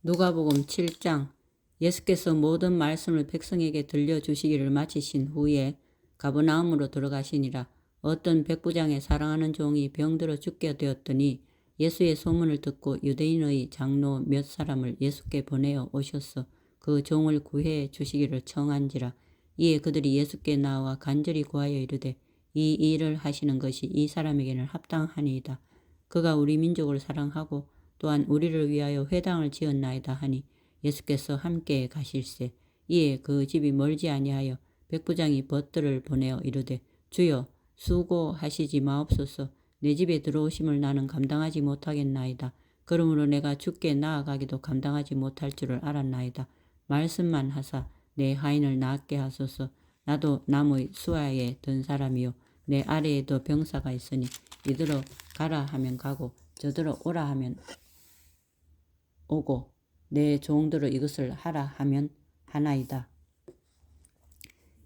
누가복음 7장. 예수께서 모든 말씀을 백성에게 들려주시기를 마치신 후에 가버나움으로 들어가시니라. 어떤 백부장의 사랑하는 종이 병들어 죽게 되었더니 예수의 소문을 듣고 유대인의 장로 몇 사람을 예수께 보내어 오셔서 그 종을 구해 주시기를 청한지라. 이에 그들이 예수께 나와 간절히 구하여 이르되 이 일을 하시는 것이 이 사람에게는 합당하니이다. 그가 우리 민족을 사랑하고 또한 우리를 위하여 회당을 지었나이다 하니 예수께서 함께 가실세. 이에 그 집이 멀지 아니하여 백부장이 벗들을 보내어 이르되 주여 수고하시지 마옵소서. 내 집에 들어오심을 나는 감당하지 못하겠나이다. 그러므로 내가 주께 나아가기도 감당하지 못할 줄을 알았나이다. 말씀만 하사 내 하인을 낫게 하소서. 나도 남의 수하에 든 사람이요 내 아래에도 병사가 있으니 이들어 가라 하면 가고 저들어 오라 하면 오고 내 종들을 이것을 하라 하면 하나이다.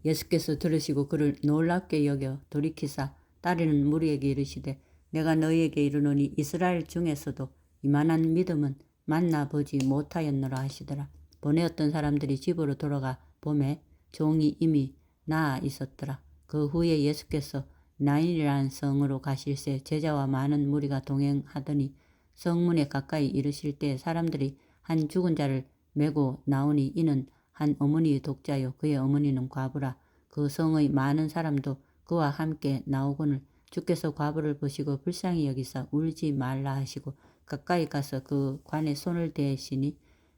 예수께서 들으시고 그를 놀랍게 여겨 돌이키사 따르는 무리에게 이르시되 내가 너희에게 이르노니 이스라엘 중에서도 이만한 믿음은 만나보지 못하였노라 하시더라. 보내었던 사람들이 집으로 돌아가 보매 종이 이미 나아 있었더라. 그 후에 예수께서 나인이라는 성으로 가실새 제자와 많은 무리가 동행하더니 성문에 가까이 이르실 때 사람들이 한 죽은 자를 메고 나오니 이는 한 어머니의 독자요 그의 어머니는 과부라. 그 성의 많은 사람도 그와 함께 나오거늘 주께서 과부를 보시고 불쌍히 여기사 울지 말라 하시고 가까이 가서 그 관에 손을 대시니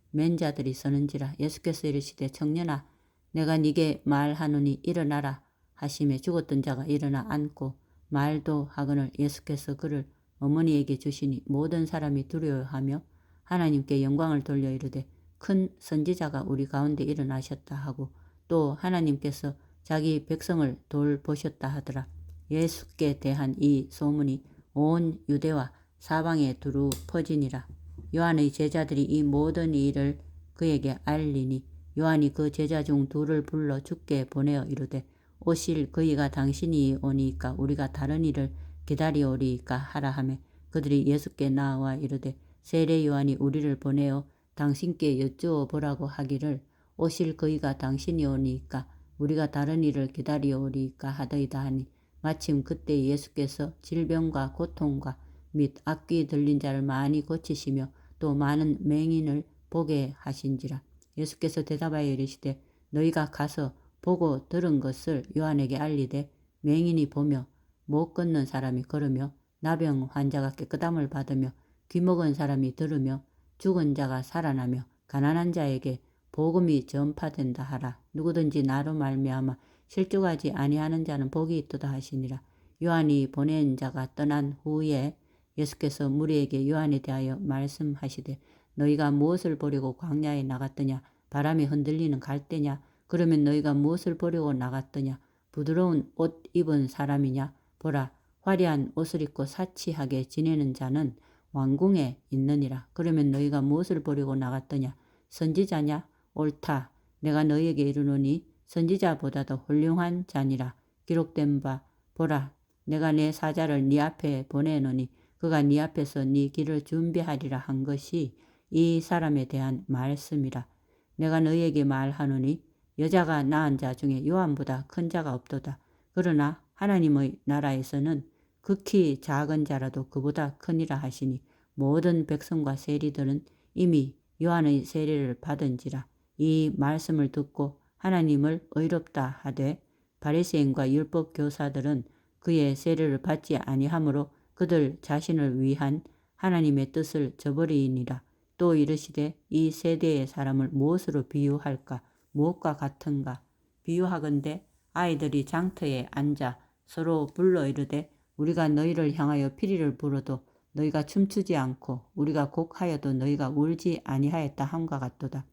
맨 자들이 서는지라. 예수께서 이르시되 청년아 내가 네게 말하노니 일어나라 하심에 죽었던 자가 일어나 앉고 말도 하거늘 예수께서 그를 어머니에게 주시니 모든 사람이 두려워하며 하나님께 영광을 돌려 이르되 큰 선지자가 우리 가운데 일어나셨다 하고 또 하나님께서 자기 백성을 돌보셨다 하더라. 예수께 대한 이 소문이 온 유대와 사방에 두루 퍼지니라. 요한의 제자들이 이 모든 일을 그에게 알리니 요한이 그 제자 중 둘을 불러 주께 보내어 이르되 오실 그이가 당신이 오니까 우리가 다른 일을 기다리오리까 하라 하매 그들이 예수께 나와 이르되 세례 요한이 우리를 보내어 당신께 여쭈어 보라고 하기를 오실 그이가 당신이 오니까 우리가 다른 일을 기다리오리까 하더이다 하니 마침 그때 예수께서 질병과 고통과 및 악귀 들린 자를 많이 고치시며 또 많은 맹인을 보게 하신지라. 예수께서 대답하여 이르시되 너희가 가서 보고 들은 것을 요한에게 알리되 맹인이 보며 못 걷는 사람이 걸으며 나병 환자가 깨끗함을 받으며 귀먹은 사람이 들으며 죽은 자가 살아나며 가난한 자에게 복음이 전파된다 하라. 누구든지 나로 말미암아 실족하지 아니하는 자는 복이 있도다 하시니라. 요한이 보낸 자가 떠난 후에 예수께서 무리에게 요한에 대하여 말씀하시되 너희가 무엇을 보려고 광야에 나갔더냐? 바람에 흔들리는 갈대냐? 그러면 너희가 무엇을 보려고 나갔더냐? 부드러운 옷 입은 사람이냐? 보라, 화려한 옷을 입고 사치하게 지내는 자는 왕궁에 있느니라. 그러면 너희가 무엇을 보려고 나갔더냐? 선지자냐? 옳다. 내가 너희에게 이르노니 선지자보다도 훌륭한 자니라. 기록된 바 보라, 내가 내 사자를 네 앞에 보내노니 그가 네 앞에서 네 길을 준비하리라 한 것이 이 사람에 대한 말씀이라. 내가 너희에게 말하노니 여자가 낳은 자 중에 요한보다 큰 자가 없도다. 그러나 하나님의 나라에서는 극히 작은 자라도 그보다 크니라 하시니 모든 백성과 세리들은 이미 요한의 세례를 받은지라. 이 말씀을 듣고 하나님을 의롭다 하되 바리새인과 율법 교사들은 그의 세례를 받지 아니하므로 그들 자신을 위한 하나님의 뜻을 저버리니라. 또 이르시되 이 세대의 사람을 무엇으로 비유할까? 무엇과 같은가? 비유하건대 아이들이 장터에 앉아 서로 불러 이르되 우리가 너희를 향하여 피리를 불어도 너희가 춤추지 않고 우리가 곡하여도 너희가 울지 아니하였다 함과 같도다.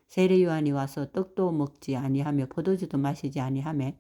세례 요한이 와서 떡도 먹지 아니하며 포도주도 마시지 아니하며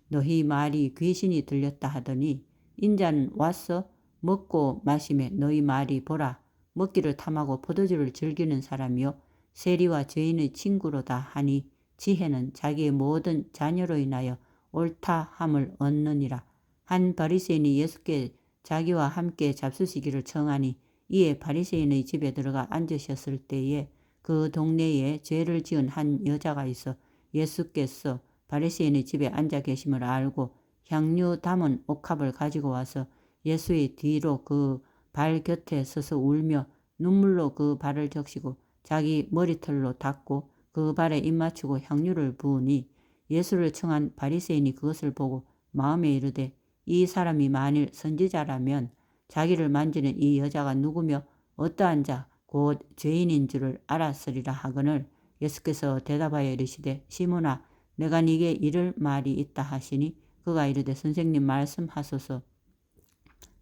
너희 말이 귀신이 들렸다 하더니 인자는 와서 먹고 마시며 너희 말이 보라 먹기를 탐하고 포도주를 즐기는 사람이요 세리와 죄인의 친구로다 하니 지혜는 자기의 모든 자녀로 인하여 옳다함을 얻느니라. 한 바리새인이 예수께 자기와 함께 잡수시기를 청하니 이에 바리새인의 집에 들어가 앉으셨을 때에 그 동네에 죄를 지은 한 여자가 있어 예수께서 바리새인의 집에 앉아 계심을 알고 향유 담은 옥합을 가지고 와서 예수의 뒤로 그 발 곁에 서서 울며 눈물로 그 발을 적시고 자기 머리털로 닦고 그 발에 입 맞추고 향유를 부으니 예수를 청한 바리새인이 그것을 보고 마음에 이르되 이 사람이 만일 선지자라면 자기를 만지는 이 여자가 누구며 어떠한 자 곧 죄인인 줄을 알았으리라 하거늘 예수께서 대답하여 이르시되 시몬아 내가 네게 이를 말이 있다 하시니 그가 이르되 선생님 말씀하소서.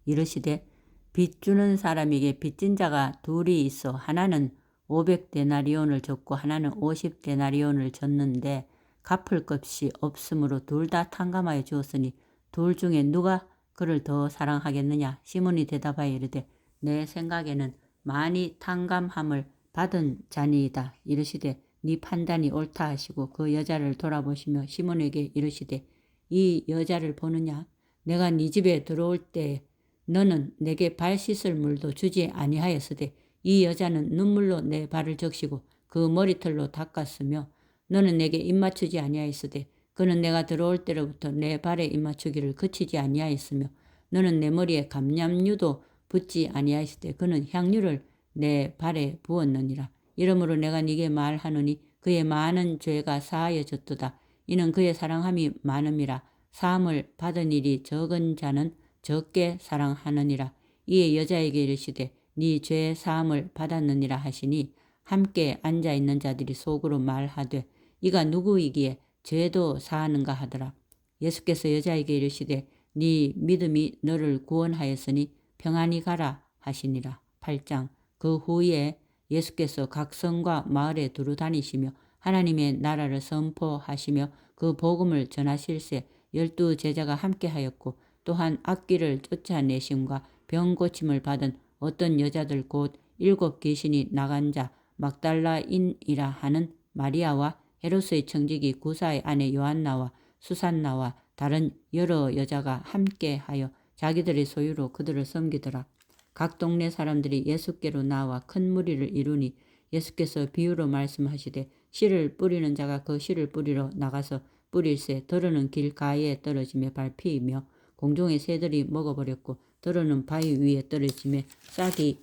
이르시되 빚 주는 사람에게 빚진 자가 둘이 있어 하나는 500데나리온을 줬고 하나는 50데나리온을 줬는데 갚을 것이 없으므로 둘 다 탕감하여 주었으니 둘 중에 누가 그를 더 사랑하겠느냐. 시몬이 대답하여 이르되 내 생각에는 많이 탕감함을 받은 자니이다. 이르시되 네 판단이 옳다 하시고 그 여자를 돌아보시며 시몬에게 이르시되 이 여자를 보느냐. 내가 네 집에 들어올 때 너는 내게 발 씻을 물도 주지 아니하였으되 이 여자는 눈물로 내 발을 적시고 그 머리털로 닦았으며 너는 내게 입맞추지 아니하였으되 그는 내가 들어올 때로부터 내 발에 입맞추기를 그치지 아니하였으며 너는 내 머리에 감람유도 붓지 아니하였으되 그는 향유를 내 발에 부었느니라. 이러므로 내가 네게 말하노니 그의 많은 죄가 사하여졌도다. 이는 그의 사랑함이 많음이라. 사함을 받은 일이 적은 자는 적게 사랑하느니라. 이에 여자에게 이르시되 네 죄 사함을 받았느니라 하시니 함께 앉아있는 자들이 속으로 말하되 이가 누구이기에 죄도 사하는가 하더라. 예수께서 여자에게 이르시되 네 믿음이 너를 구원하였으니 평안히 가라 하시니라. 8장. 그 후에 예수께서 각 성과 마을에 두루 다니시며 하나님의 나라를 선포하시며 그 복음을 전하실세 12 제자가 함께하였고 또한 악귀를 쫓아내심과 병 고침을 받은 어떤 여자들 곧 7 귀신이 나간 자 막달라인이라 하는 마리아와 헤롯의 청지기 구사의 아내 요한나와 수산나와 다른 여러 여자가 함께하여 자기들의 소유로 그들을 섬기더라. 각 동네 사람들이 예수께로 나와 큰 무리를 이루니 예수께서 비유로 말씀하시되 씨를 뿌리는 자가 그 씨를 뿌리러 나가서 뿌릴새 더러는 길가에 떨어지며 밟히며 공중의 새들이 먹어버렸고 더러는 바위 위에 떨어지며 싹이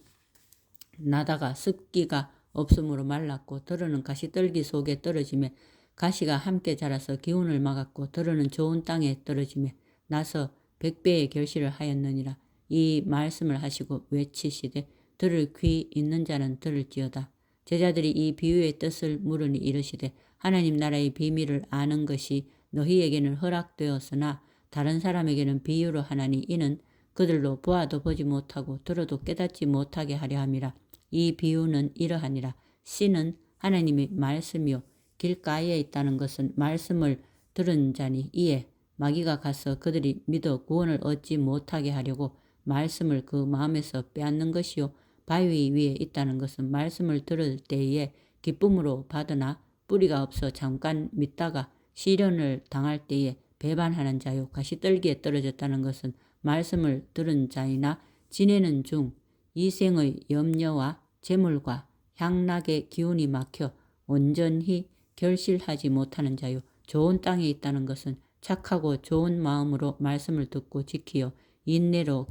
나다가 습기가 없으므로 말랐고 더러는 가시떨기 속에 떨어지며 가시가 함께 자라서 기운을 막았고 더러는 좋은 땅에 떨어지며 나서 100배의 결실을 하였느니라. 이 말씀을 하시고 외치시되 들을 귀 있는 자는 들을지어다. 제자들이 이 비유의 뜻을 물으니 이르시되 하나님 나라의 비밀을 아는 것이 너희에게는 허락되었으나 다른 사람에게는 비유로 하나니 이는 그들로 보아도 보지 못하고 들어도 깨닫지 못하게 하려 함이라. 이 비유는 이러하니라. 씨는 하나님의 말씀이요 길가에 있다는 것은 말씀을 들은 자니 이에 마귀가 가서 그들이 믿어 구원을 얻지 못하게 하려고 말씀을 그 마음에서 빼앗는 것이요 바위 위에 있다는 것은 말씀을 들을 때에 기쁨으로 받으나 뿌리가 없어 잠깐 믿다가 시련을 당할 때에 배반하는 자요 가시떨기에 떨어졌다는 것은 말씀을 들은 자이나 지내는 중 이생의 염려와 재물과 향락의 기운이 막혀 온전히 결실하지 못하는 자요 좋은 땅에 있다는 것은 착하고 좋은 마음으로 말씀을 듣고 지키어 인내로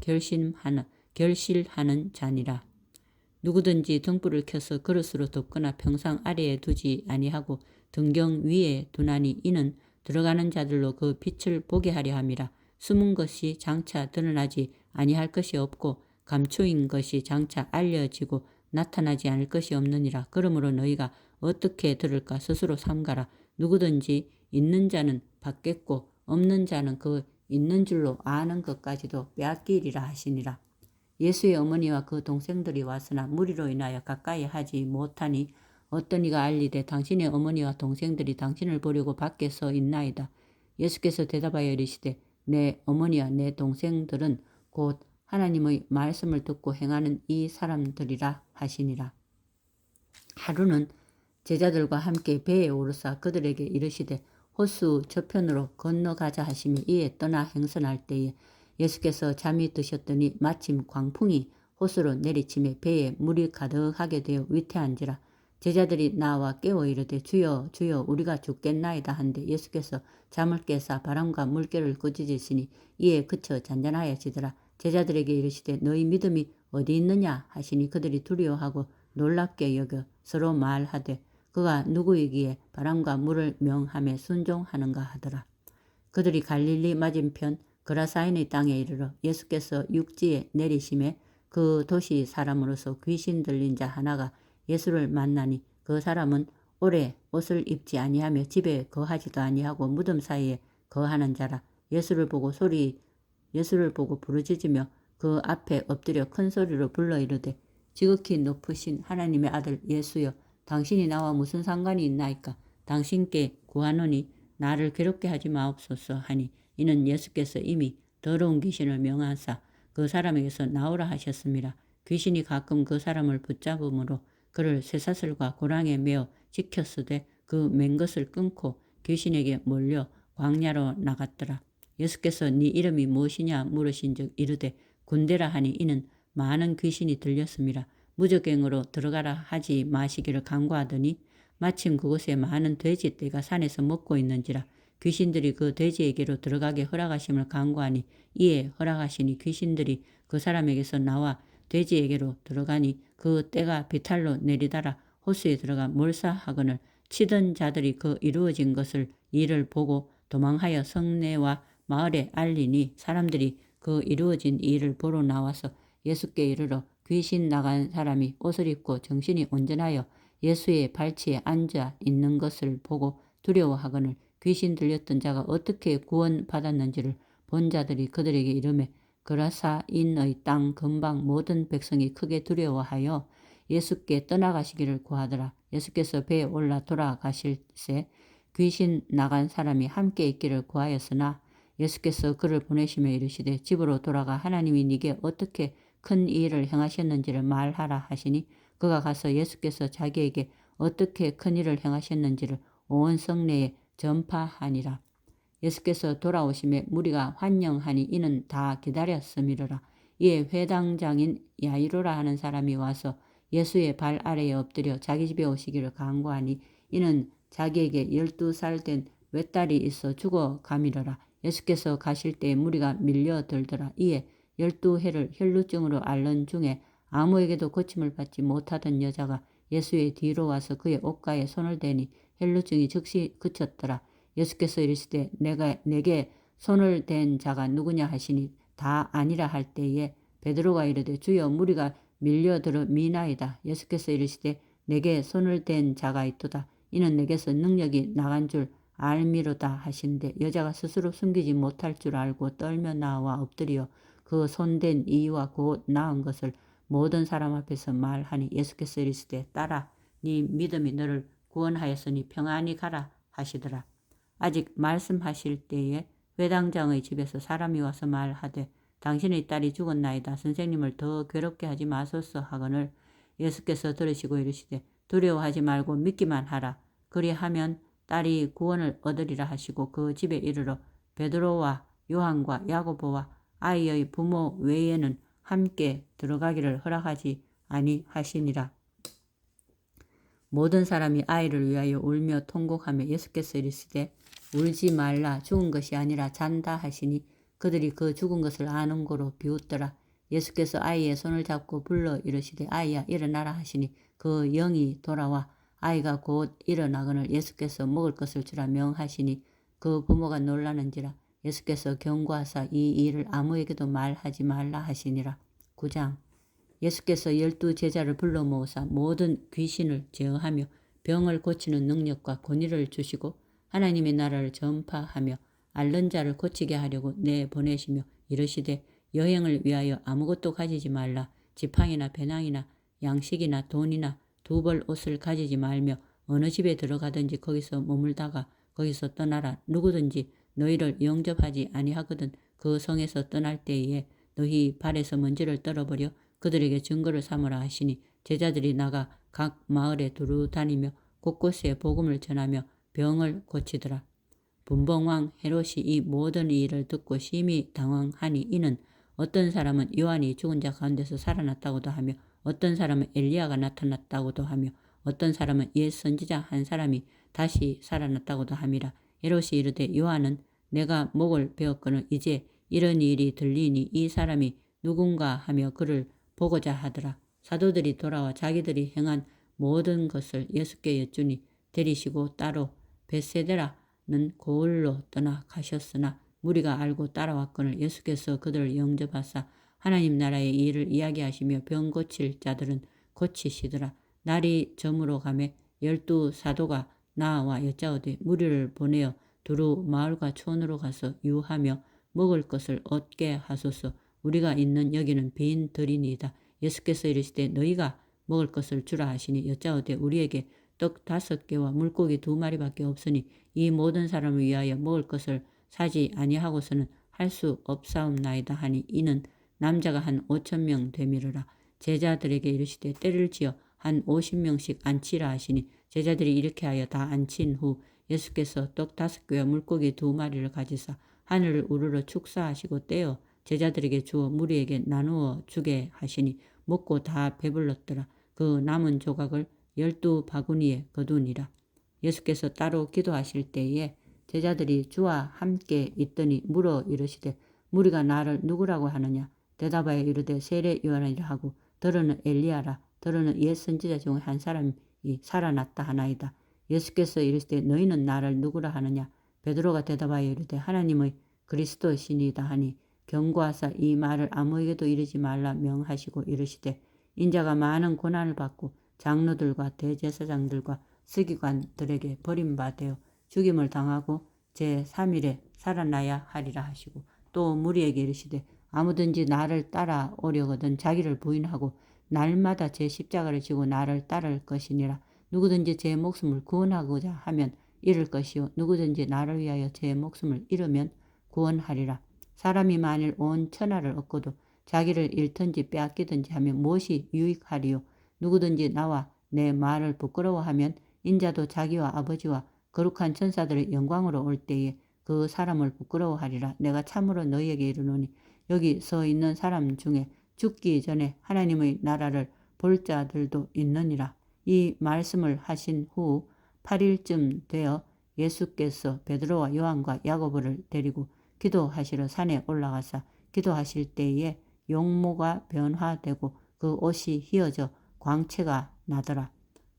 결실하는 자니라. 누구든지 등불을 켜서 그릇으로 덮거나 평상 아래에 두지 아니하고 등경 위에 두나니 이는 들어가는 자들로 그 빛을 보게 하려 함이라. 숨은 것이 장차 드러나지 아니할 것이 없고 감추인 것이 장차 알려지고 나타나지 않을 것이 없느니라. 그러므로 너희가 어떻게 들을까 스스로 삼가라. 누구든지 있는 자는 받겠고 없는 자는 그 있는 줄로 아는 것까지도 빼앗기리라 하시니라. 예수의 어머니와 그 동생들이 왔으나 무리로 인하여 가까이 하지 못하니 어떤 이가 알리되 당신의 어머니와 동생들이 당신을 보려고 밖에 서 있나이다. 예수께서 대답하여 이르시되 내 어머니와 내 동생들은 곧 하나님의 말씀을 듣고 행하는 이 사람들이라 하시니라. 하루는 제자들과 함께 배에 오르사 그들에게 이르시되 호수 저편으로 건너가자 하시며 이에 떠나 행선할 때에 예수께서 잠이 드셨더니 마침 광풍이 호수로 내리치며 배에 물이 가득하게 되어 위태한지라. 제자들이 나와 깨워 이르되 주여 주여 우리가 죽겠나이다 한데 예수께서 잠을 깨사 바람과 물결을 꾸짖으시니 이에 그쳐 잔잔하여지더라. 제자들에게 이르시되 너희 믿음이 어디 있느냐 하시니 그들이 두려워하고 놀랍게 여겨 서로 말하되 그가 누구이기에 바람과 물을 명함에 순종하는가 하더라. 그들이 갈릴리 맞은편 그라사인의 땅에 이르러 예수께서 육지에 내리심에 그 도시 사람으로서 귀신 들린 자 하나가 예수를 만나니 그 사람은 오래 옷을 입지 아니하며 집에 거하지도 아니하고 무덤 사이에 거하는 자라. 예수를 보고 부르짖으며 그 앞에 엎드려 큰 소리로 불러 이르되 지극히 높으신 하나님의 아들 예수여 당신이 나와 무슨 상관이 있나이까. 당신께 구하노니 나를 괴롭게 하지 마옵소서 하니 이는 예수께서 이미 더러운 귀신을 명하사 그 사람에게서 나오라 하셨습니다. 귀신이 가끔 그 사람을 붙잡음으로 그를 쇠사슬과 고랑에 매어 지켰으되 그 맨 것을 끊고 귀신에게 몰려 광야로 나갔더라. 예수께서 네 이름이 무엇이냐 물으신즉 이르되 군대라 하니 이는 많은 귀신이 들렸습니다. 무적행으로 들어가라 하지 마시기를 간구하더니 마침 그곳에 많은 돼지떼가 산에서 먹고 있는지라 귀신들이 그 돼지에게로 들어가게 허락하심을 간구하니 이에 허락하시니 귀신들이 그 사람에게서 나와 돼지에게로 들어가니 그 떼가 비탈로 내리달아 호수에 들어가 몰사하거늘 치던 자들이 그 이루어진 것을 이를 보고 도망하여 성내와 마을에 알리니 사람들이 그 이루어진 일을 보러 나와서 예수께 이르러 귀신 나간 사람이 옷을 입고 정신이 온전하여 예수의 발치에 앉아 있는 것을 보고 두려워하거늘 귀신 들렸던 자가 어떻게 구원받았는지를 본 자들이 그들에게 이르매 그라사인의 땅 근방 모든 백성이 크게 두려워하여 예수께 떠나가시기를 구하더라. 예수께서 배에 올라 돌아가실새 귀신 나간 사람이 함께 있기를 구하였으나 예수께서 그를 보내시며 이르시되 집으로 돌아가 하나님이 네게 어떻게 큰 일을 행하셨는지를 말하라 하시니 그가 가서 예수께서 자기에게 어떻게 큰 일을 행하셨는지를 온 성내에 전파하니라. 예수께서 돌아오심에 무리가 환영하니 이는 다 기다렸음이로라. 이에 회당장인 야이로라 하는 사람이 와서 예수의 발 아래에 엎드려 자기 집에 오시기를 간구하니 이는 자기에게 12살 된 외딸이 있어 죽어가미러라. 예수께서 가실 때에 무리가 밀려들더라. 이에 12해를 혈루증으로 앓는 중에 아무에게도 고침을 받지 못하던 여자가 예수의 뒤로 와서 그의 옷가에 손을 대니 혈루증이 즉시 그쳤더라. 예수께서 이르시되 내게 손을 댄 자가 누구냐 하시니 다 아니라 할 때에 베드로가 이르되 주여 무리가 밀려들어 미나이다. 예수께서 이르시되 내게 손을 댄 자가 있도다. 이는 내게서 능력이 나간 줄 알미로다 하신데 여자가 스스로 숨기지 못할 줄 알고 떨며 나와 엎드려 그 손댄 이유와 곧 나은 것을 모든 사람 앞에서 말하니 예수께서 이르시되 딸아 네 믿음이 너를 구원하였으니 평안히 가라 하시더라. 아직 말씀하실 때에 회당장의 집에서 사람이 와서 말하되 당신의 딸이 죽었나이다. 선생님을 더 괴롭게 하지 마소서 하거늘 예수께서 들으시고 이르시되 두려워하지 말고 믿기만 하라. 그리하면 딸이 구원을 얻으리라 하시고 그 집에 이르러 베드로와 요한과 야고보와 아이의 부모 외에는 함께 들어가기를 허락하지 아니하시니라. 모든 사람이 아이를 위하여 울며 통곡하며 예수께서 이르시되 울지 말라 죽은 것이 아니라 잔다 하시니 그들이 그 죽은 것을 아는 고로 비웃더라. 예수께서 아이의 손을 잡고 불러 이르시되 아이야 일어나라 하시니 그 영이 돌아와 아이가 곧 일어나거늘 예수께서 먹을 것을 주라 명하시니 그 부모가 놀라는지라. 예수께서 경고하사 이 일을 아무에게도 말하지 말라 하시니라. 9장 예수께서 12제자를 불러 모으사 모든 귀신을 제어하며 병을 고치는 능력과 권위를 주시고 하나님의 나라를 전파하며 앓는 자를 고치게 하려고 내보내시며 이르시되 여행을 위하여 아무것도 가지지 말라. 지팡이나 배낭이나 양식이나 돈이나 두 벌 옷을 가지지 말며 어느 집에 들어가든지 거기서 머물다가 거기서 떠나라. 누구든지 너희를 영접하지 아니하거든 그 성에서 떠날 때에 너희 발에서 먼지를 떨어버려 그들에게 증거를 삼으라 하시니 제자들이 나가 각 마을에 두루 다니며 곳곳에 복음을 전하며 병을 고치더라. 분봉왕 헤롯이 이 모든 일을 듣고 심히 당황하니 이는 어떤 사람은 요한이 죽은 자 가운데서 살아났다고도 하며 어떤 사람은 엘리야가 나타났다고도 하며 어떤 사람은 옛 선지자 한 사람이 다시 살아났다고도 함이라. 헤롯이 이르되 요한은 내가 목을 베었거늘 이제 이런 일이 들리니 이 사람이 누군가 하며 그를 보고자 하더라. 사도들이 돌아와 자기들이 행한 모든 것을 예수께 여쭈니 데리시고 따로 벳세데라는 고을로 떠나 가셨으나 무리가 알고 따라왔거늘 예수께서 그들을 영접하사 하나님 나라의 일을 이야기하시며 병 고칠 자들은 고치시더라. 날이 저물어 가매 12 사도가 나와 여짜오되 무리를 보내어 두루 마을과 촌으로 가서 유하며 먹을 것을 얻게 하소서. 우리가 있는 여기는 빈 들이니이다. 예수께서 이르시되 너희가 먹을 것을 주라 하시니 여짜오되 우리에게 떡 5개와 물고기 2마리밖에 없으니 이 모든 사람을 위하여 먹을 것을 사지 아니하고서는 할 수 없사옵나이다 하니 이는 남자가 한 5,000명 되미르라. 제자들에게 이르시되 때를 지어 한 50명씩 앉히라 하시니 제자들이 이렇게 하여 다 앉힌 후 예수께서 떡 5개와 물고기 2마리를 가지사 하늘을 우러러 축사하시고 떼어 제자들에게 주어 무리에게 나누어 주게 하시니 먹고 다 배불렀더라. 그 남은 조각을 12바구니에 거두니라. 예수께서 따로 기도하실 때에 제자들이 주와 함께 있더니 물어 이르시되 무리가 나를 누구라고 하느냐. 대답하여 이르되 세례 요한이라 하고 더러는 엘리야라. 더러는 옛 선지자 중 한 사람이 살아났다 하나이다. 예수께서 이르시되 너희는 나를 누구라 하느냐. 베드로가 대답하여 이르되 하나님의 그리스도시니이다 하니 경고하사 이 말을 아무에게도 이르지 말라 명하시고 이르시되 인자가 많은 고난을 받고 장로들과 대제사장들과 서기관들에게 버림받아 죽임을 당하고 제3일에 살아나야 하리라 하시고 또 무리에게 이르시되 아무든지 나를 따라오려거든 자기를 부인하고 날마다 제 십자가를 지고 나를 따를 것이니라. 누구든지 제 목숨을 구원하고자 하면 잃을 것이요 누구든지 나를 위하여 제 목숨을 잃으면 구원하리라. 사람이 만일 온 천하를 얻고도 자기를 잃든지 빼앗기든지 하면 무엇이 유익하리요. 누구든지 나와 내 말을 부끄러워하면 인자도 자기와 아버지와 거룩한 천사들의 영광으로 올 때에 그 사람을 부끄러워하리라. 내가 참으로 너희에게 이르노니 여기 서 있는 사람 중에 죽기 전에 하나님의 나라를 볼 자들도 있느니라. 이 말씀을 하신 후 8일쯤 되어 예수께서 베드로와 요한과 야고보를 데리고 기도하시러 산에 올라가사 기도하실 때에 용모가 변화되고 그 옷이 휘어져 광채가 나더라.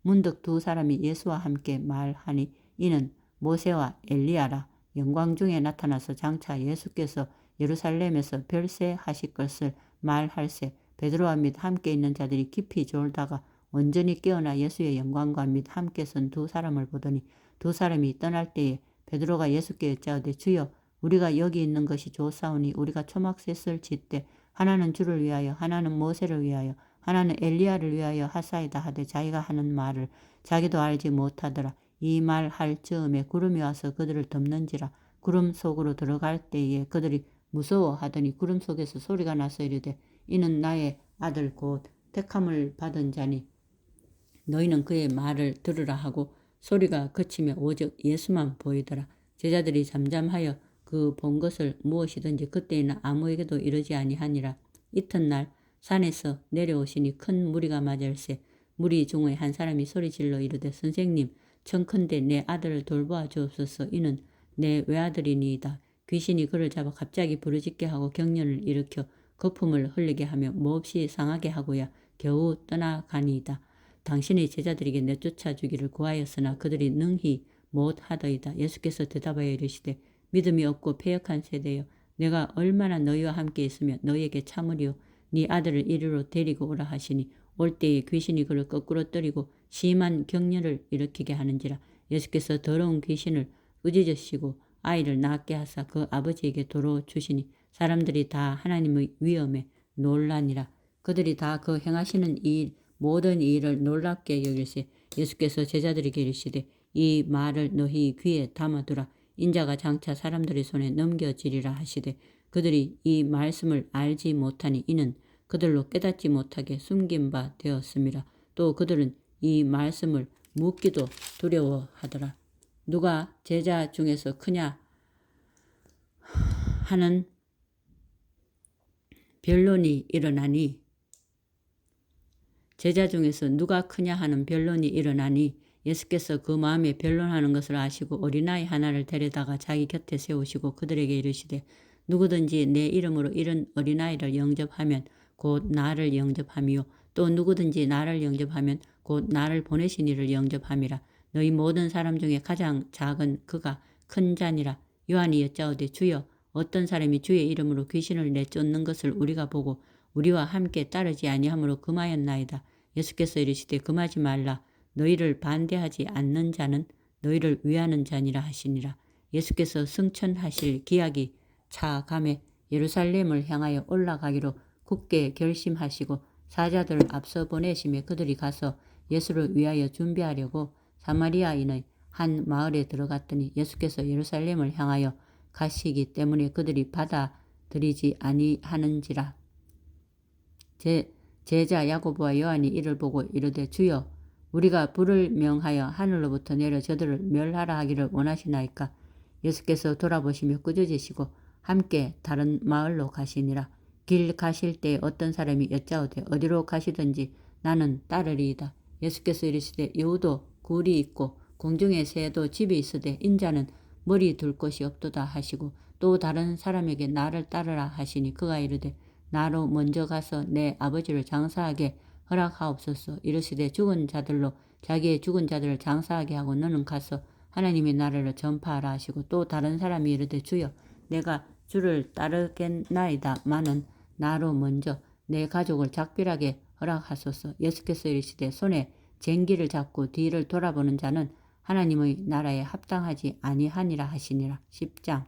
문득 2 사람이 예수와 함께 말하니 이는 모세와 엘리야라. 영광 중에 나타나서 장차 예수께서 예루살렘에서 별세하실 것을 말할세. 베드로와 및 함께 있는 자들이 깊이 졸다가 온전히 깨어나 예수의 영광과 및 함께 선 2 사람을 보더니 2 사람이 떠날 때에 베드로가 예수께 여짜오되 주여 우리가 여기 있는 것이 좋사오니 우리가 초막셋을 짓되 하나는 주를 위하여 하나는 모세를 위하여 하나는 엘리야를 위하여 하사이다 하되 자기가 하는 말을 자기도 알지 못하더라. 이 말 할 즈음에 구름이 와서 그들을 덮는지라. 구름 속으로 들어갈 때에 그들이 무서워하더니 구름 속에서 소리가 나서 이르되 이는 나의 아들 곧 택함을 받은 자니 너희는 그의 말을 들으라 하고 소리가 그치며 오직 예수만 보이더라. 제자들이 잠잠하여 그 본 것을 무엇이든지 그때에는 아무에게도 이르지 아니하니라. 이튿날 산에서 내려오시니 큰 무리가 맞을세. 무리 중에 한 사람이 소리질러 이르되 선생님 청컨대 내 아들을 돌보아 주옵소서. 이는 내 외아들이니이다. 귀신이 그를 잡아 갑자기 부르짖게 하고 경련을 일으켜 거품을 흘리게 하며 몹시 상하게 하고야 겨우 떠나가니이다. 당신의 제자들에게 내쫓아 주기를 구하였으나 그들이 능히 못하더이다. 예수께서 대답하여 이르시되 믿음이 없고 패역한 세대여 내가 얼마나 너희와 함께 있으며 너희에게 참으리요. 네 아들을 이리로 데리고 오라 하시니 올 때에 귀신이 그를 거꾸로 떨이고 심한 경련을 일으키게 하는지라. 예수께서 더러운 귀신을 으짖으시고 아이를 낳게 하사 그 아버지에게 도로 주시니 사람들이 다 하나님의 위엄에 놀라니라. 그들이 다 그 행하시는 일 모든 일을 놀랍게 여길세. 예수께서 제자들에게 이르시되 이 말을 너희 귀에 담아두라. 인자가 장차 사람들의 손에 넘겨지리라 하시되 그들이 이 말씀을 알지 못하니 이는 그들로 깨닫지 못하게 숨긴 바 되었음이라. 또 그들은 이 말씀을 묻기도 두려워하더라. 누가 제자 중에서 크냐 하는 변론이 일어나니 제자 중에서 누가 크냐 하는 변론이 일어나니 예수께서 그 마음에 변론하는 것을 아시고 어린아이 하나를 데려다가 자기 곁에 세우시고 그들에게 이르시되 누구든지 내 이름으로 이런 어린아이를 영접하면 곧 나를 영접함이요 또 누구든지 나를 영접하면 곧 나를 보내신 이를 영접함이라. 너희 모든 사람 중에 가장 작은 그가 큰 자니라. 요한이 여짜오되 주여 어떤 사람이 주의 이름으로 귀신을 내쫓는 것을 우리가 보고 우리와 함께 따르지 아니하므로 금하였나이다. 예수께서 이르시되 금하지 말라. 너희를 반대하지 않는 자는 너희를 위하는 자니라 하시니라. 예수께서 승천하실 기약이 차감에 예루살렘을 향하여 올라가기로 굳게 결심하시고 사자들을 앞서 보내시며 그들이 가서 예수를 위하여 준비하려고 사마리아인의 한 마을에 들어갔더니 예수께서 예루살렘을 향하여 가시기 때문에 그들이 받아들이지 아니하는지라. 제자 야고보와 요한이 이를 보고 이르되 주여 우리가 불을 명하여 하늘로부터 내려 저들을 멸하라 하기를 원하시나이까. 예수께서 돌아보시며 꾸짖으시고 함께 다른 마을로 가시니라. 길 가실 때 어떤 사람이 여짜오되 어디로 가시든지 나는 따르리이다. 예수께서 이르시되 여우도 굴이 있고 공중의 새도 집이 있으되 인자는 머리 둘 곳이 없도다 하시고 또 다른 사람에게 나를 따르라 하시니 그가 이르되 나로 먼저 가서 내 아버지를 장사하게 허락하옵소서. 이르시되 죽은 자들로 자기의 죽은 자들을 장사하게 하고 너는 가서 하나님의 나라를 전파하라 하시고 또 다른 사람이 이르되 주여 내가 주를 따르겠나이다 마는 나로 먼저 내 가족을 작별하게 허락하소서. 예수께서 이르시되 손에 쟁기를 잡고 뒤를 돌아보는 자는 하나님의 나라에 합당하지 아니하니라 하시니라. 10장.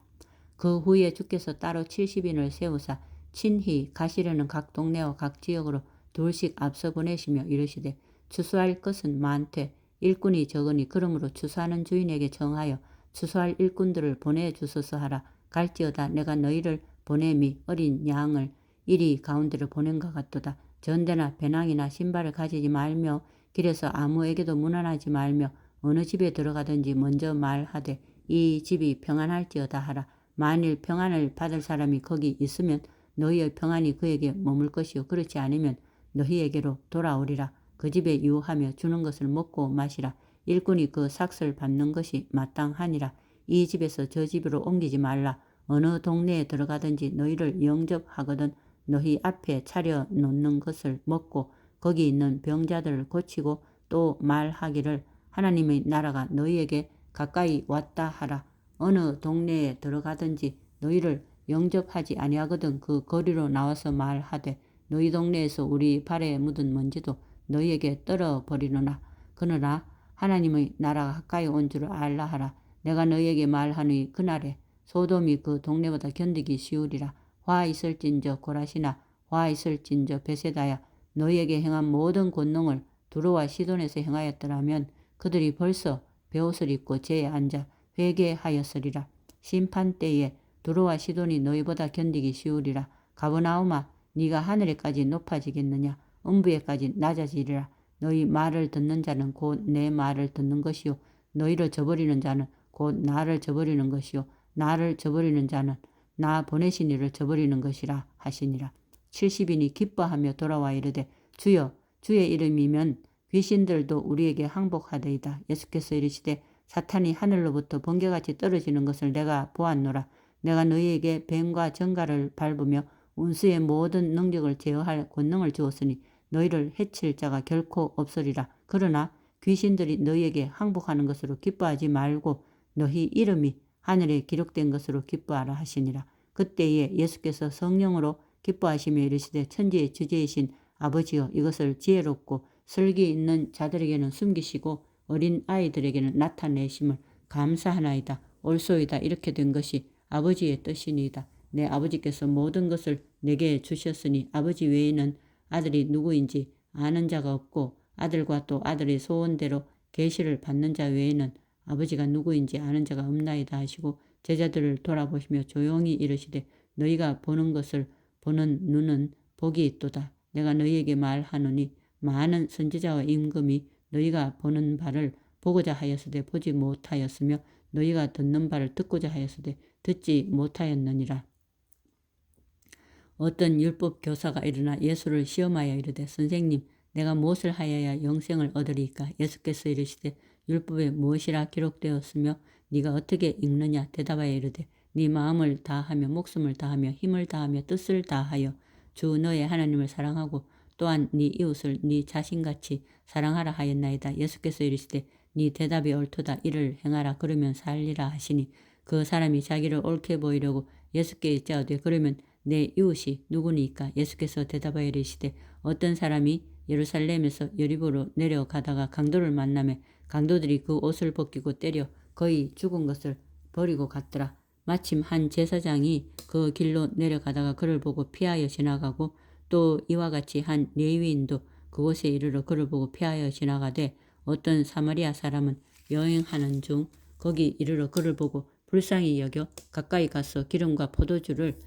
그 후에 주께서 따로 70인을 세우사 친히 가시려는 각 동네와 각 지역으로 둘씩 앞서 보내시며 이르시되 추수할 것은 많되 일꾼이 적으니 그러므로 추수하는 주인에게 정하여 추수할 일꾼들을 보내주소서 하라. 갈지어다 내가 너희를 보냄이 어린 양을 이리 가운데로 보낸것 같도다. 전대나 배낭이나 신발을 가지지 말며 길에서 아무에게도 문안하지 말며 어느 집에 들어가든지 먼저 말하되 이 집이 평안할지어다 하라. 만일 평안을 받을 사람이 거기 있으면 너희의 평안이 그에게 머물 것이요 그렇지 않으면 너희에게로 돌아오리라. 그 집에 유하며 주는 것을 먹고 마시라. 일꾼이 그 삭을 받는 것이 마땅하니라. 이 집에서 저 집으로 옮기지 말라. 어느 동네에 들어가든지 너희를 영접하거든 너희 앞에 차려 놓는 것을 먹고 거기 있는 병자들을 고치고 또 말하기를 하나님의 나라가 너희에게 가까이 왔다 하라. 어느 동네에 들어가든지 너희를 영접하지 아니하거든 그 거리로 나와서 말하되 너희 동네에서 우리 발에 묻은 먼지도 너희에게 떨어버리노라. 그러나 하나님의 나라가 가까이 온 줄을 알라 하라. 내가 너희에게 말하니 그날에 소돔이 그 동네보다 견디기 쉬우리라. 화 있을진저 고라시나 화 있을진저 베세다야 너희에게 행한 모든 권능을 두로와 시돈에서 행하였더라면 그들이 벌써 베옷을 입고 제에 앉아 회개하였으리라. 심판 때에 두로와 시돈이 너희보다 견디기 쉬우리라. 가버나움아 네가 하늘에까지 높아지겠느냐 음부에까지 낮아지리라. 너희 말을 듣는 자는 곧 내 말을 듣는 것이요 너희를 저버리는 자는 곧 나를 저버리는 것이요 나를 저버리는 자는 나 보내신 이를 저버리는 것이라 하시니라. 70인이 기뻐하며 돌아와 이르되 주여 주의 이름이면 귀신들도 우리에게 항복하되이다. 예수께서 이르시되 사탄이 하늘로부터 번개같이 떨어지는 것을 내가 보았노라. 내가 너희에게 뱀과 정갈을 밟으며 운수의 모든 능력을 제어할 권능을 주었으니 너희를 해칠 자가 결코 없으리라. 그러나 귀신들이 너희에게 항복하는 것으로 기뻐하지 말고 너희 이름이 하늘에 기록된 것으로 기뻐하라 하시니라. 그때에 예수께서 성령으로 기뻐하시며 이르시되 천지의 주제이신 아버지여 이것을 지혜롭고 슬기 있는 자들에게는 숨기시고 어린 아이들에게는 나타내심을 감사하나이다. 옳소이다. 이렇게 된 것이 아버지의 뜻이니이다. 내 아버지께서 모든 것을 내게 주셨으니 아버지 외에는 아들이 누구인지 아는 자가 없고 아들과 또 아들의 소원대로 계시를 받는 자 외에는 아버지가 누구인지 아는 자가 없나이다 하시고 제자들을 돌아보시며 조용히 이르시되 너희가 보는 것을 보는 눈은 복이 있도다. 내가 너희에게 말하노니 많은 선지자와 임금이 너희가 보는 바를 보고자 하였으되 보지 못하였으며 너희가 듣는 바를 듣고자 하였으되 듣지 못하였느니라. 어떤 율법 교사가 일어나 예수를 시험하여 이르되 선생님 내가 무엇을 하여야 영생을 얻으리이까? 예수께서 이르시되 율법에 무엇이라 기록되었으며 네가 어떻게 읽느냐? 대답하여 이르되 네 마음을 다하며 목숨을 다하며 힘을 다하며 뜻을 다하여 주 너의 하나님을 사랑하고 또한 네 이웃을 네 자신같이 사랑하라 하였나이다. 예수께서 이르시되 네 대답이 옳도다. 이를 행하라. 그러면 살리라 하시니 그 사람이 자기를 옳게 보이려고 예수께 여짜오되 그러면 내 이웃이 누구니까? 예수께서 대답하여 이르시되 어떤 사람이 예루살렘에서 여리고로 내려가다가 강도를 만나매 강도들이 그 옷을 벗기고 때려 거의 죽은 것을 버리고 갔더라. 마침 한 제사장이 그 길로 내려가다가 그를 보고 피하여 지나가고 또 이와 같이 한 레위인도 그곳에 이르러 그를 보고 피하여 지나가되 어떤 사마리아 사람은 여행하는 중 거기 이르러 그를 보고 불쌍히 여겨 가까이 가서 기름과 포도주를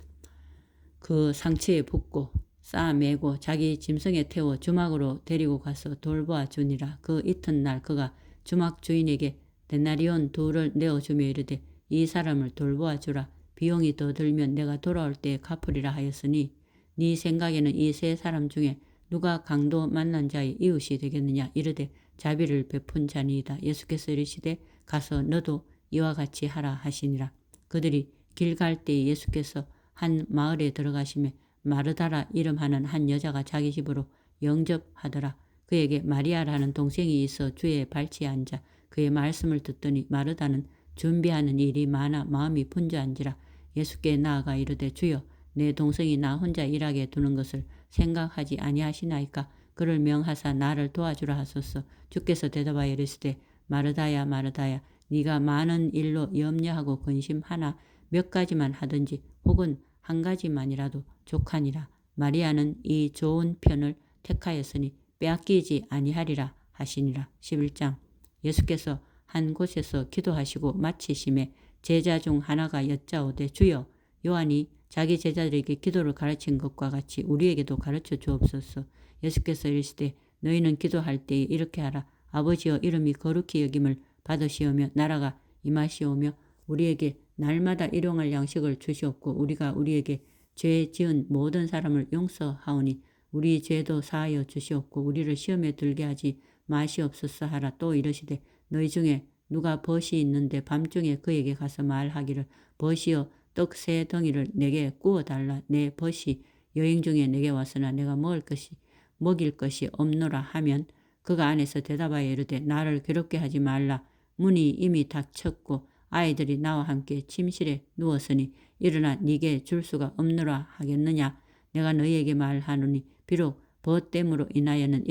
그 상처에 붓고 싸매고 자기 짐승에 태워 주막으로 데리고 가서 돌보아 주니라. 그 이튿날 그가 주막 주인에게 데나리온 2를 내어주며 이르되 이 사람을 돌보아 주라. 비용이 더 들면 내가 돌아올 때에 갚으리라 하였으니 네 생각에는 이 세 사람 중에 누가 강도 만난 자의 이웃이 되겠느냐? 이르되 자비를 베푼 자니이다. 예수께서 이르시되 가서 너도 이와 같이 하라 하시니라. 그들이 길 갈 때에 예수께서 한 마을에 들어가시매 마르다라 이름하는 한 여자가 자기 집으로 영접하더라. 그에게 마리아라는 동생이 있어 주의 발치에 앉아 그의 말씀을 듣더니 마르다는 준비하는 일이 많아 마음이 분주한지라. 예수께 나아가 이르되 주여 내 동생이 나 혼자 일하게 두는 것을 생각하지 아니하시나이까? 그를 명하사 나를 도와주라 하소서. 주께서 대답하여 이르시되 마르다야 마르다야 네가 많은 일로 염려하고 근심하나 몇 가지만 하든지 혹은 한 가지만이라도 족하니라. 마리아는 이 좋은 편을 택하였으니 빼앗기지 아니하리라 하시니라. 11장. 예수께서 한 곳에서 기도하시고 마치심에 제자 중 하나가 여짜오되 주여 요한이 자기 제자들에게 기도를 가르친 것과 같이 우리에게도 가르쳐 주옵소서. 예수께서 이르시되 너희는 기도할 때에 이렇게 하라. 아버지여 이름이 거룩히 여김을 받으시오며 나라가 임하시오며 우리에게 날마다 일용할 양식을 주시옵고 우리가 우리에게 죄 지은 모든 사람을 용서하오니 우리 죄도 사하여 주시옵고 우리를 시험에 들게 하지 마시옵소서 하라. 또 이르시되 너희 중에 누가 벗이 있는데 밤중에 그에게 가서 말하기를 벗이여 떡 3덩이를 내게 구워달라. 내 벗이 여행 중에 내게 왔으나 내가 먹일 것이 없노라 하면 그가 안에서 대답하여 이르되 나를 괴롭게 하지 말라. 문이 이미 닫혔고 아이들이 나와 함께 침실에 누웠으니 일어나 네게 줄 수가 없노라 하겠느냐? 내가 너희에게 말하노니 비록 벗됨으로 인하여는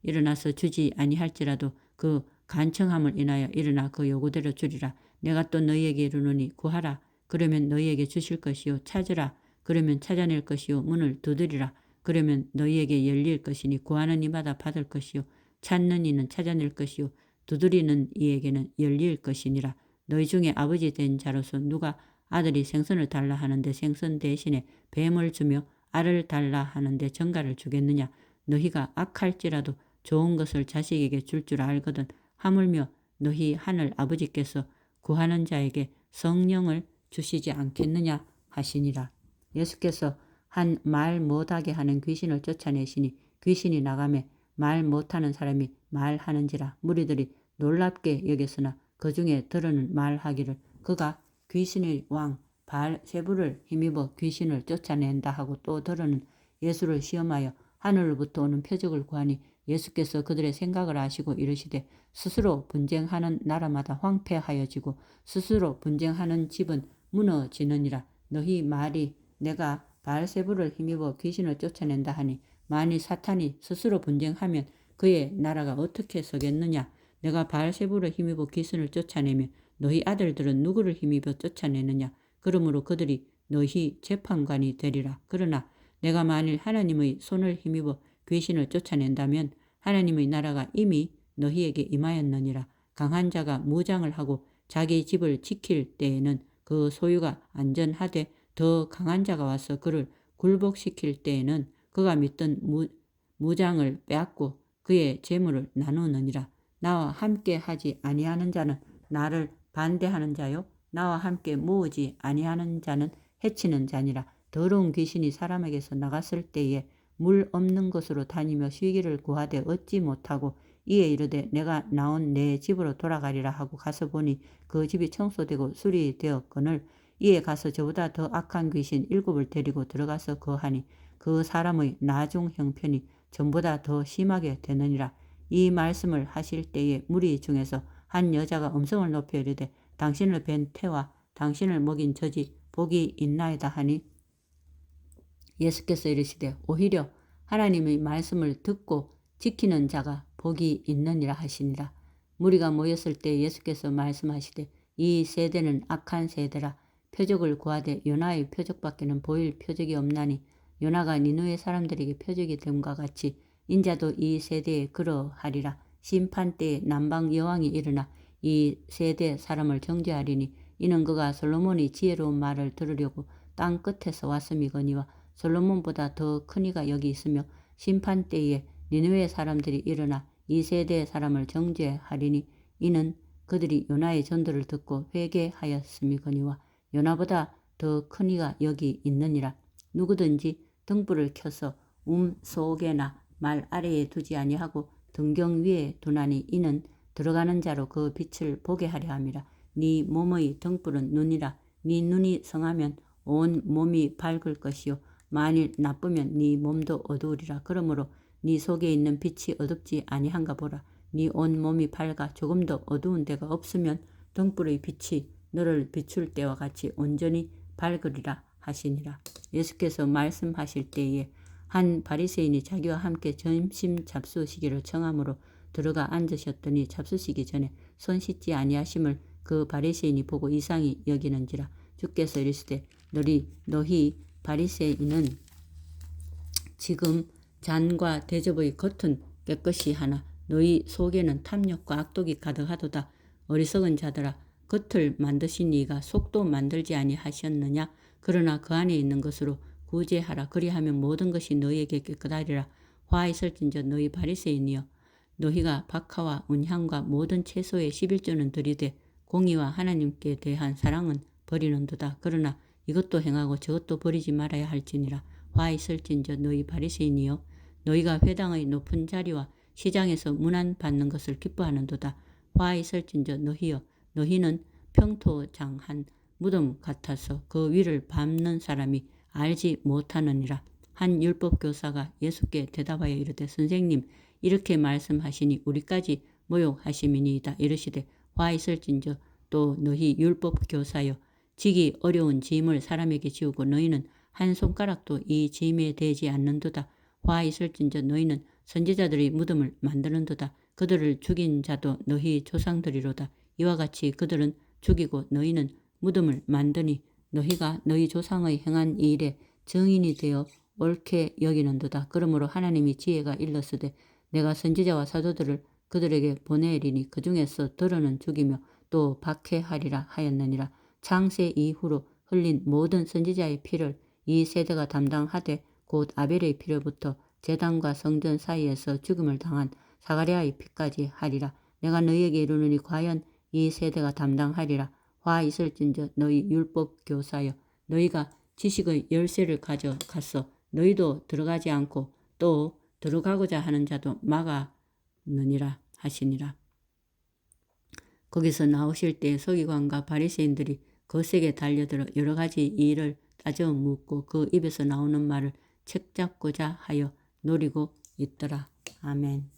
일어나서 주지 아니할지라도 그 간청함을 인하여 일어나 그 요구대로 주리라. 내가 또 너희에게 이르노니 구하라. 그러면 너희에게 주실 것이요. 찾으라. 그러면 찾아낼 것이요. 문을 두드리라. 그러면 너희에게 열릴 것이니 구하는 이마다 받을 것이요. 찾는 이는 찾아낼 것이요. 두드리는 이에게는 열릴 것이니라. 너희 중에 아버지 된 자로서 누가 아들이 생선을 달라 하는데 생선 대신에 뱀을 주며 알을 달라 하는데 정갈을 주겠느냐? 너희가 악할지라도 좋은 것을 자식에게 줄 줄 알거든. 하물며 너희 하늘 아버지께서 구하는 자에게 성령을 주시지 않겠느냐 하시니라. 예수께서 한 말 못하게 하는 귀신을 쫓아내시니 귀신이 나가매 말 못하는 사람이 말하는지라. 무리들이 놀랍게 여겼으나 그 중에 들어는 말하기를 그가 귀신의 왕 바알세불을 힘입어 귀신을 쫓아낸다 하고 또 들어는 예수를 시험하여 하늘로부터 오는 표적을 구하니 예수께서 그들의 생각을 아시고 이르시되 스스로 분쟁하는 나라마다 황폐하여지고 스스로 분쟁하는 집은 무너지느니라. 너희 말이 내가 바알세불을 힘입어 귀신을 쫓아낸다 하니 만일 사탄이 스스로 분쟁하면 그의 나라가 어떻게 서겠느냐? 내가 바알세불을 힘입어 귀신을 쫓아내면 너희 아들들은 누구를 힘입어 쫓아내느냐? 그러므로 그들이 너희 재판관이 되리라. 그러나 내가 만일 하나님의 손을 힘입어 귀신을 쫓아낸다면 하나님의 나라가 이미 너희에게 임하였느니라. 강한 자가 무장을 하고 자기 집을 지킬 때에는 그 소유가 안전하되 더 강한 자가 와서 그를 굴복시킬 때에는 그가 믿던 무장을 빼앗고 그의 재물을 나누느니라. 나와 함께 하지 아니하는 자는 나를 반대하는 자요 나와 함께 모으지 아니하는 자는 해치는 자니라. 더러운 귀신이 사람에게서 나갔을 때에 물 없는 곳으로 다니며 쉬기를 구하되 얻지 못하고 이에 이르되 내가 나온 내 집으로 돌아가리라 하고 가서 보니 그 집이 청소되고 수리되었거늘 이에 가서 저보다 더 악한 귀신 7을 데리고 들어가서 거하니 그 사람의 나중 형편이 전보다 더 심하게 되느니라. 이 말씀을 하실 때에 무리 중에서 한 여자가 음성을 높여 이르되 당신을 뵌 태와 당신을 먹인 저지 복이 있나이다 하니 예수께서 이르시되 오히려 하나님의 말씀을 듣고 지키는 자가 복이 있느니라 하시니라. 무리가 모였을 때 예수께서 말씀하시되 이 세대는 악한 세대라. 표적을 구하되 요나의 표적밖에는 보일 표적이 없나니 요나가 니느웨 사람들에게 표적이 됨과 같이 인자도 이 세대에 그러하리라. 심판 때에 남방 여왕이 일어나 이 세대 사람을 정죄하리니 이는 그가 솔로몬이 지혜로운 말을 들으려고 땅 끝에서 왔음이거니와 솔로몬보다 더 큰 이가 여기 있으며 심판 때에 니느웨 사람들이 일어나 이 세대의 사람을 정죄하리니 이는 그들이 요나의 전도를 듣고 회개하였음이거니와 요나보다 더 큰 이가 여기 있느니라. 누구든지 등불을 켜서 속에나 말 아래에 두지 아니하고 등경 위에 두나니 이는 들어가는 자로 그 빛을 보게 하려 함이라. 네 몸의 등불은 눈이라. 네 눈이 성하면 온 몸이 밝을 것이요 만일 나쁘면 네 몸도 어두우리라. 그러므로 네 속에 있는 빛이 어둡지 아니한가 보라. 네 온 몸이 밝아 조금도 어두운 데가 없으면 등불의 빛이 너를 비출 때와 같이 온전히 밝으리라 하시니라. 예수께서 말씀하실 때에 한 바리새인이 자기와 함께 점심 잡수시기를 청함으로 들어가 앉으셨더니 잡수시기 전에 손 씻지 아니하심을 그 바리새인이 보고 이상히 여기는지라. 주께서 이르시되 너희 바리새인은 지금 잔과 대접의 겉은 깨끗이 하나 너희 속에는 탐욕과 악독이 가득하도다. 어리석은 자들아, 겉을 만드신 이가 속도 만들지 아니하셨느냐? 그러나 그 안에 있는 것으로 구제하라. 그리하면 모든 것이 너희에게 깨끗하리라. 화 있을진저 너희 바리새인이여, 너희가 박하와 운향과 모든 채소의 11조는 들이되 공의와 하나님께 대한 사랑은 버리는도다. 그러나 이것도 행하고 저것도 버리지 말아야 할지니라. 화 있을진저 너희 바리새인이여, 너희가 회당의 높은 자리와 시장에서 문안 받는 것을 기뻐하는도다. 화 있을진저 너희여, 너희는 평토장한 무덤 같아서 그 위를 밟는 사람이 알지 못하느니라. 한 율법교사가 예수께 대답하여 이르되 선생님, 이렇게 말씀하시니 우리까지 모욕하심이니이다. 이르시되 화 있을진저 또 너희 율법교사여, 지기 어려운 짐을 사람에게 지우고 너희는 한 손가락도 이 짐에 대지 않는도다. 화 있을진저 너희는 선지자들의 무덤을 만드는도다. 그들을 죽인 자도 너희 조상들이로다. 이와 같이 그들은 죽이고 너희는 무덤을 만드니 너희가 너희 조상의 행한 이 일에 증인이 되어 옳게 여기는도다. 그러므로 하나님이 지혜가 일렀으되 내가 선지자와 사도들을 그들에게 보내리니 그 중에서 더러는 죽이며 또 박해하리라 하였느니라. 창세 이후로 흘린 모든 선지자의 피를 이 세대가 담당하되 곧 아벨의 피로부터 제단과 성전 사이에서 죽음을 당한 사가랴의 피까지 하리라. 내가 너희에게 이르노니 과연 이 세대가 담당하리라. 화 있을진저 너희 율법 교사여, 너희가 지식의 열쇠를 가져갔어. 너희도 들어가지 않고 또 들어가고자 하는 자도 막아느니라 하시니라. 거기서 나오실 때 서기관과 바리새인들이 거세게 달려들어 여러 가지 일을 따져 묻고 그 입에서 나오는 말을 책잡고자 하여 노리고 있더라. 아멘.